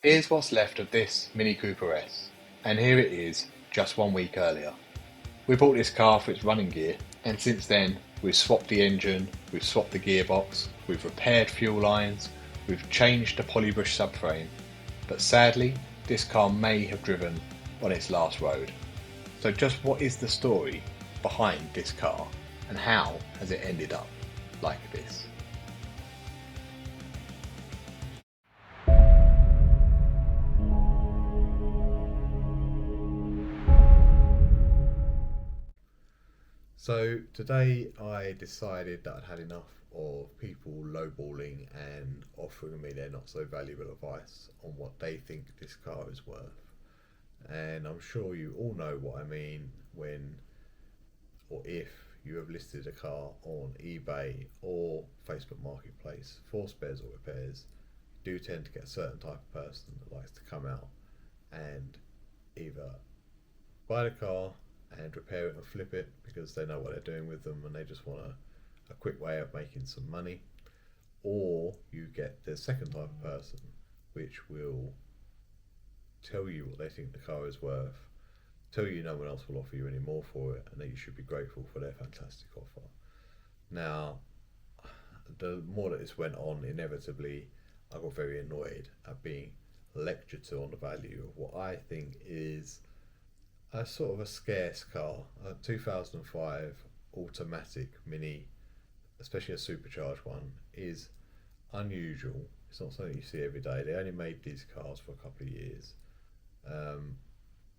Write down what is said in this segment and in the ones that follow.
Here's what's left of this Mini Cooper S, and here it is just 1 week earlier. We bought this car for its running gear, and since then we've swapped the engine, we've swapped the gearbox, we've repaired fuel lines, we've changed the polybrush subframe, but sadly this car may have driven on its last road. So just what is the story behind this car, and how has it ended up like this? So today I decided that I'd had enough of people lowballing and offering me their not so valuable advice on what they think this car is worth. And I'm sure you all know what I mean when or if you have listed a car on eBay or Facebook Marketplace for spares or repairs. You do tend to get a certain type of person that likes to come out and either buy the car and repair it and flip it because they know what they're doing with them and they just want a quick way of making some money, or you get the second type of person which will tell you what they think the car is worth, tell you no one else will offer you any more for it, and that you should be grateful for their fantastic offer. Now, the more that this went on, inevitably I got very annoyed at being lectured to on the value of what I think is a sort of a scarce car. A 2005 automatic Mini, especially a supercharged one, is unusual. It's not something you see every day. They only made these cars for a couple of years.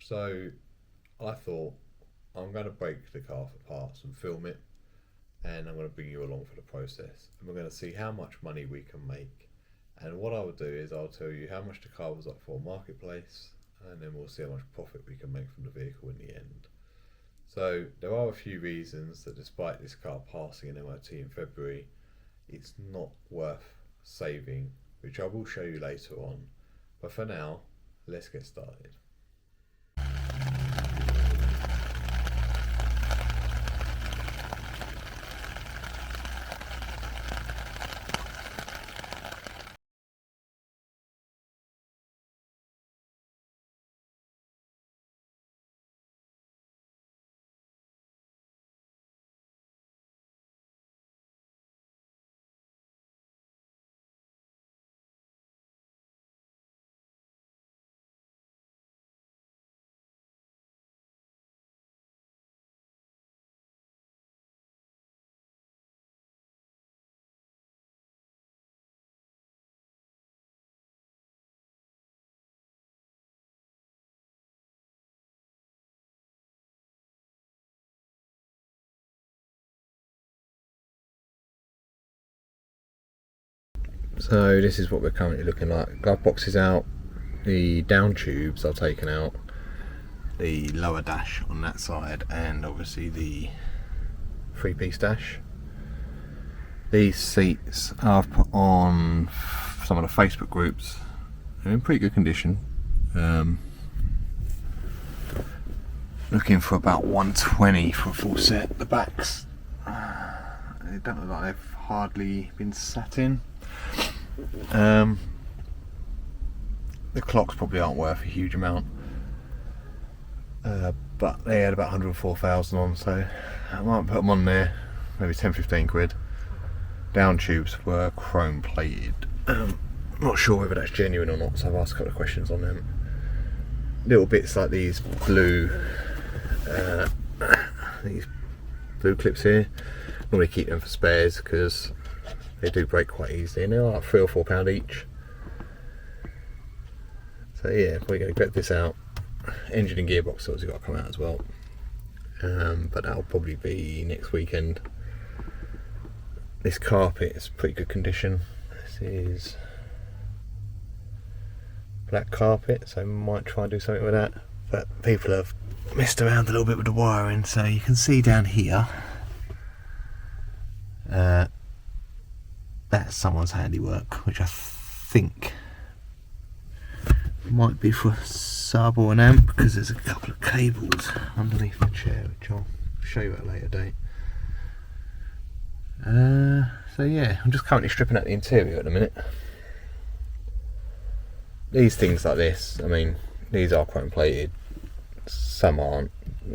So I thought, I'm going to break the car for parts and film it, and I'm going to bring you along for the process, and we're going to see how much money we can make. And what I will do is I'll tell you how much the car was up for Marketplace, and then we'll see how much profit we can make from the vehicle in the end. So there are a few reasons that despite this car passing an MOT in February, it's not worth saving, which I will show you later on. But for now, let's get started. So this is what we're currently looking like. Glove box is out, the down tubes are taken out, the lower dash on that side, and obviously the three-piece dash. These seats I've put on some of the Facebook groups. They're in pretty good condition. Looking for about 120 for a full set. The backs, they don't look like they've hardly been sat in. The clocks probably aren't worth a huge amount, but they had about 104,000 on, so I might put them on there, maybe 10-15 quid. Down tubes were chrome plated. Not sure whether that's genuine or not, so I've asked a couple of questions on them. Little bits like these blue clips here, normally keep them for spares because they do break quite easily, and they're like £3 or £4 each. So yeah, we're going to get this out. Engine and gearbox obviously got to come out as well, but that'll probably be next weekend. This carpet is pretty good condition. This is black carpet, so might try and do something with that, but people have messed around a little bit with the wiring, so you can see down here that's someone's handiwork, which I think might be for a sub or an amp, because there's a couple of cables underneath the chair, which I'll show you at a later date. So yeah, I'm just currently stripping out the interior at the minute. these things like this, I mean, these are chrome plated, some aren't.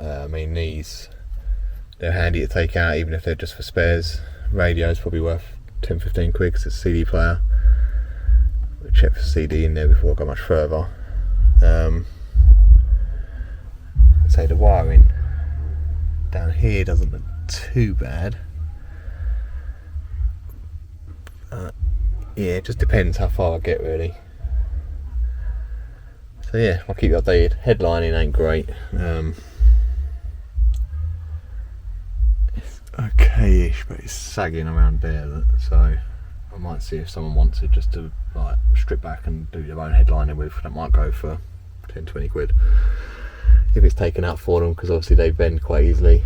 I mean, these, they're handy to take out even if they're just for spares. Radio's probably worth 10-15 quid because it's a CD player. We'll check for CD in there before I go much further. So the wiring down here doesn't look too bad. Yeah, it just depends how far I get really. So yeah, I'll keep you updated. Headlining ain't great. It's okay-ish, but it's sagging around there. So I might see if someone wants it just to like strip back and do their own headlining with. That might go for 10-20 quid if it's taken out for them, because obviously they bend quite easily.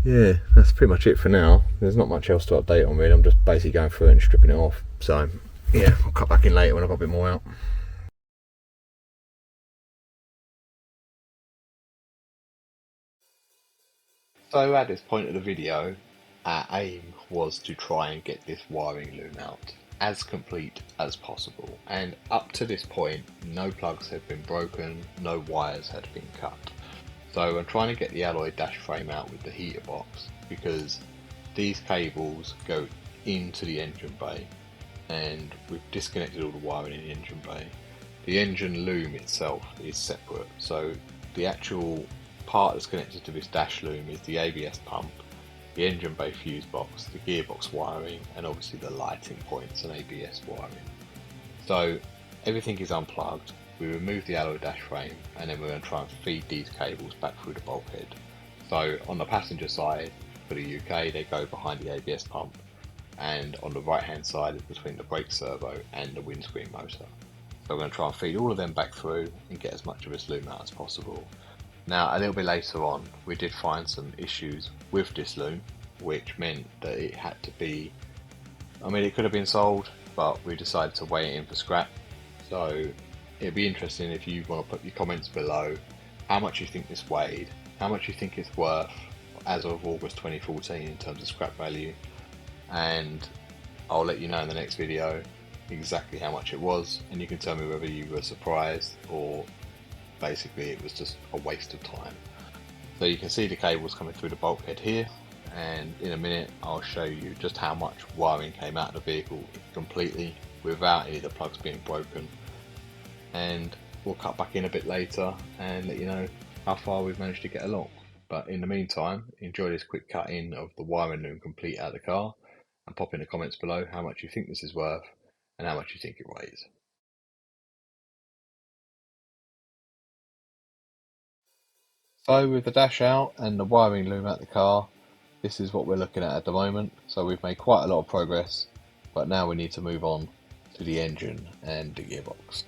Yeah, that's pretty much it for now. There's not much else to update on really. I'm just basically going through it and stripping it off. So yeah, I'll cut back in later when I've got a bit more out. So at this point of the video, our aim was to try and get this wiring loom out as complete as possible, and up to this point no plugs had been broken, no wires had been cut. So I'm trying to get the alloy dash frame out with the heater box, because these cables go into the engine bay and we've disconnected all the wiring in the engine bay. The engine loom itself is separate, so the actual part that's connected to this dash loom is the ABS pump, the engine bay fuse box, the gearbox wiring, and obviously the lighting points and ABS wiring. So everything is unplugged. We remove the alloy dash frame and then we're going to try and feed these cables back through the bulkhead. So on the passenger side for the UK, they go behind the ABS pump, and on the right hand side is between the brake servo and the windscreen motor. So we're going to try and feed all of them back through and get as much of this loom out as possible. Now a little bit later on we did find some issues with this loom, which meant that it had to be, I mean it could have been sold, but we decided to weigh it in for scrap. So it'd be interesting if you want to put your comments below how much you think this weighed, how much you think it's worth as of August 2014 in terms of scrap value, and I'll let you know in the next video exactly how much it was, and you can tell me whether you were surprised or basically it was just a waste of time. So you can see the cables coming through the bulkhead here, and in a minute I'll show you just how much wiring came out of the vehicle completely without any of the plugs being broken, and we'll cut back in a bit later and let you know how far we've managed to get along. But in the meantime, enjoy this quick cut in of the wiring loom complete out of the car, and pop in the comments below how much you think this is worth and how much you think it weighs. So with the dash out and the wiring loom out the car, this is what we're looking at the moment. So we've made quite a lot of progress, but now we need to move on to the engine and the gearbox.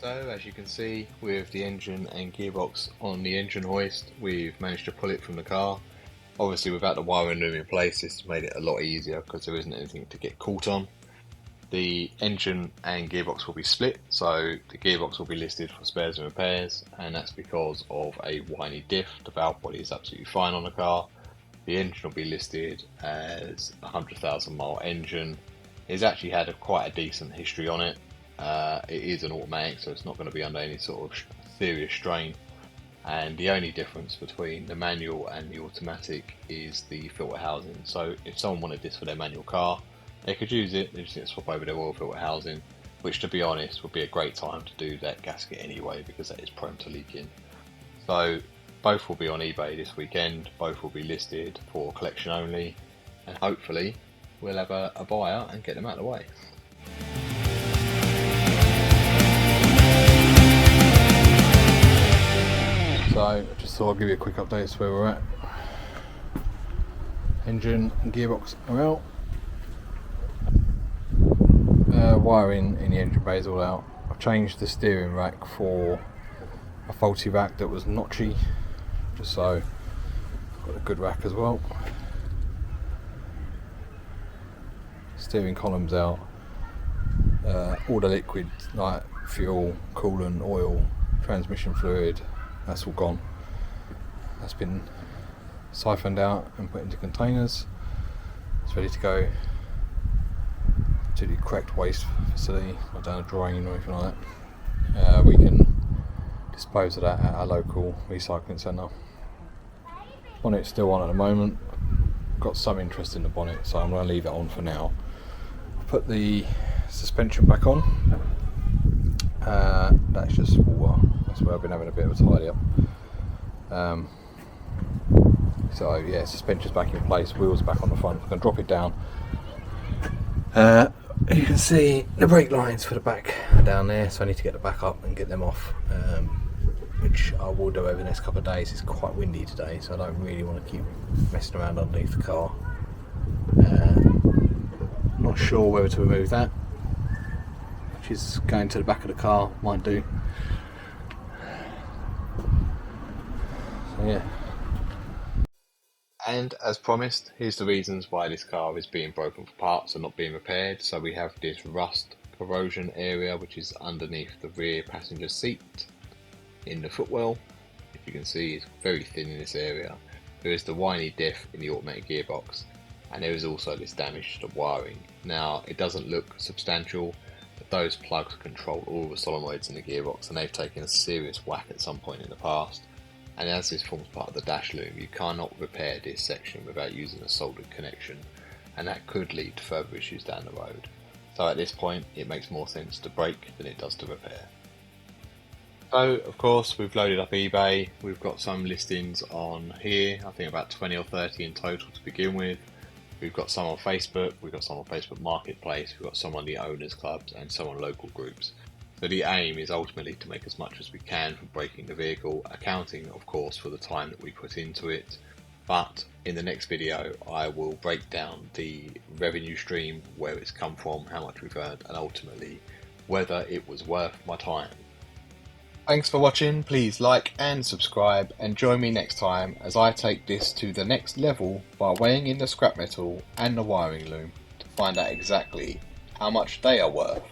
So as you can see, with the engine and gearbox on the engine hoist, we've managed to pull it from the car. Obviously without the wiring loom in place, this made it a lot easier because there isn't anything to get caught on. The engine and gearbox will be split, so the gearbox will be listed for spares and repairs, and that's because of a whiny diff. The valve body is absolutely fine on the car. The engine will be listed as a 100,000 mile engine. It's actually had quite a decent history on it. It is an automatic, so it's not going to be under any sort of serious strain, and the only difference between the manual and the automatic is the filter housing. So if someone wanted this for their manual car, they could use it. They just need to swap over their oil filter housing, which to be honest would be a great time to do that gasket anyway, because that is prone to leaking. So both will be on eBay this weekend, both will be listed for collection only, and hopefully we'll have a buyer and get them out of the way. so I'll give you a quick update as to where we're at. Engine and gearbox are out. Wiring in the engine bay is all out. I've changed the steering rack for a faulty rack that was notchy, just so I've got a good rack as well. Steering column's out. All the liquids like fuel, coolant, oil, transmission fluid, that's all gone. That's been siphoned out and put into containers. It's ready to go to the correct waste facility, not down a drain or anything like that. We can dispose of that at our local recycling centre. Bonnet's still on at the moment. Got some interest in the bonnet, so I'm going to leave it on for now. Put the suspension back on. That's just water. That's where I've been having a bit of a tidy up. So yeah, suspension's back in place, wheels back on the front. I can drop it down. You can see the brake lines for the back are down there, so I need to get the back up and get them off, which I will do over the next couple of days. It's quite windy today, so I don't really want to keep messing around underneath the car. Not sure whether to remove that, which is going to the back of the car, might do. So yeah. And as promised, here's the reasons why this car is being broken for parts and not being repaired. So we have this rust corrosion area which is underneath the rear passenger seat in the footwell. If you can see, it's very thin in this area. There is the whiny diff in the automatic gearbox, and there is also this damage to the wiring. Now it doesn't look substantial, but those plugs control all the solenoids in the gearbox, and they've taken a serious whack at some point in the past. And as this forms part of the dash loom, you cannot repair this section without using a soldered connection, and that could lead to further issues down the road. So at this point it makes more sense to break than it does to repair. So of course we've loaded up eBay. We've got some listings on here, I think about 20 or 30 in total to begin with. We've got some on Facebook, we've got some on Facebook Marketplace, we've got some on the owners clubs and some on local groups. So the aim is ultimately to make as much as we can from breaking the vehicle, accounting of course for the time that we put into it. But in the next video I will break down the revenue stream, where it's come from, how much we've earned, and ultimately whether it was worth my time. Thanks for watching, please like and subscribe, and join me next time as I take this to the next level by weighing in the scrap metal and the wiring loom to find out exactly how much they are worth.